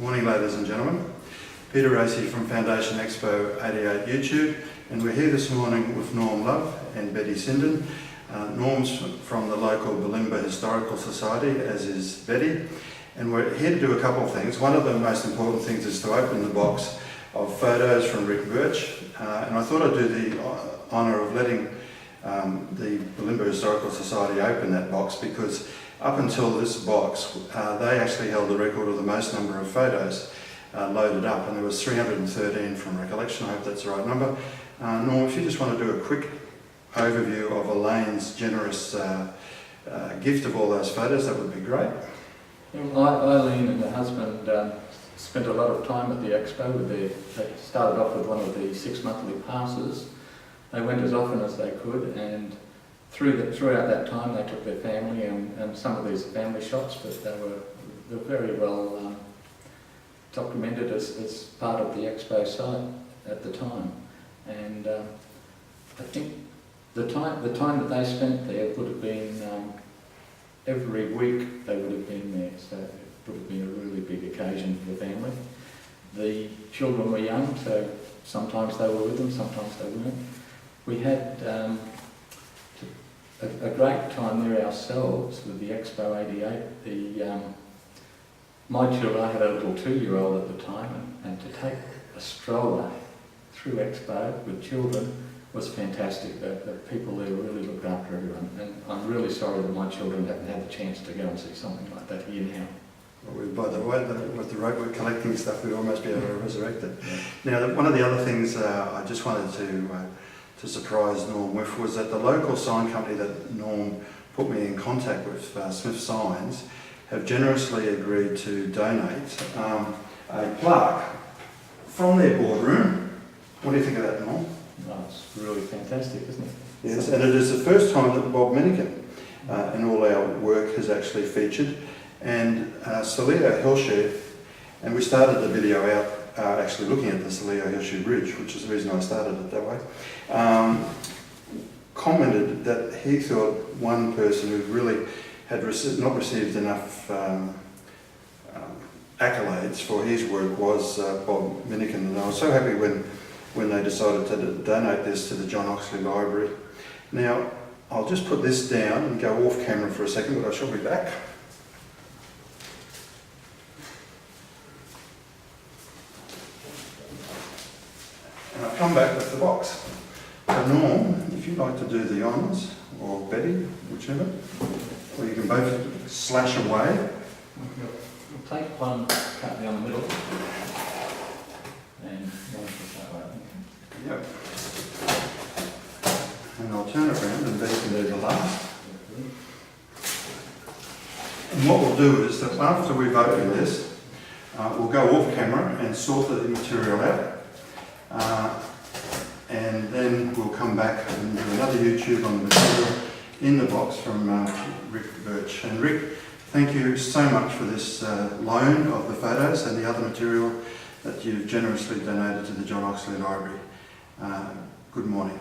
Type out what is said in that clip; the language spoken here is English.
Morning, ladies and gentlemen. Peter Racy from Foundation Expo 88 YouTube, and we're here this morning with Norm Love and Betty Sinden. Norm's from the local Bulimba Historical Society, as is Betty, and we're here to do a couple of things. One of the most important things is to open the box of photos from Ric Birch, and I thought I'd do the honour of letting the Bulimba Historical Society open that box, because up until this box they actually held the record of the most number of photos loaded up, and there was 313 from recollection. I hope that's the right number. Norm, if you just want to do a quick overview of Elaine's generous gift of all those photos, that would be great. Eileen and her husband spent a lot of time at the Expo. They started off with one of the 6 monthly passes. They went as often as they could, and throughout that time they took their family and some of these family shots, but they were very well documented as part of the Expo site at the time. And I think the time that they spent there would have been every week they would have been there, so it would have been a really big occasion for the family. The children were young, so sometimes they were with them, sometimes they weren't. We had a great time there ourselves with the Expo 88. My children, I had a little 2-year-old at the time, and to take a stroller through Expo with children was fantastic. The people there really looked after everyone, and I'm really sorry that my children haven't had the chance to go and see something like that here now. Well, by the way, with the rope we're collecting stuff, we'd almost be able to resurrect it. Yeah. Now, one of the other things I just wanted to surprise Norm with was that the local sign company that Norm put me in contact with, Smith Signs, have generously agreed to donate a plaque from their boardroom. What do you think of that, Norm? Oh, it's really fantastic, isn't it? Yes, and it is the first time that Bob Minikin in all our work has actually featured, and Saleo Hillshoe, and we started the video out actually looking at the Saleo Hillshoe Bridge, which is the reason I started it that way, commented that he thought one person who really had not received enough accolades for his work was Bob Minikin, and I was so happy when they decided to donate this to the John Oxley Library. Now, I'll just put this down and go off camera for a second, but I shall be back. And I'll come back with the box. So Norm, if you'd like to do the honours, or Betty, whichever, or you can both slash away. We'll take one, cut down the middle, and one that way. Yep. And I'll turn it around and Betty can do the last. And what we'll do is that after we've opened this, we'll go off camera and sort the material out. And then we'll come back and do another YouTube on the material in the box from Ric Birch. And Ric, thank you so much for this loan of the photos and the other material that you've generously donated to the John Oxley Library. Good morning.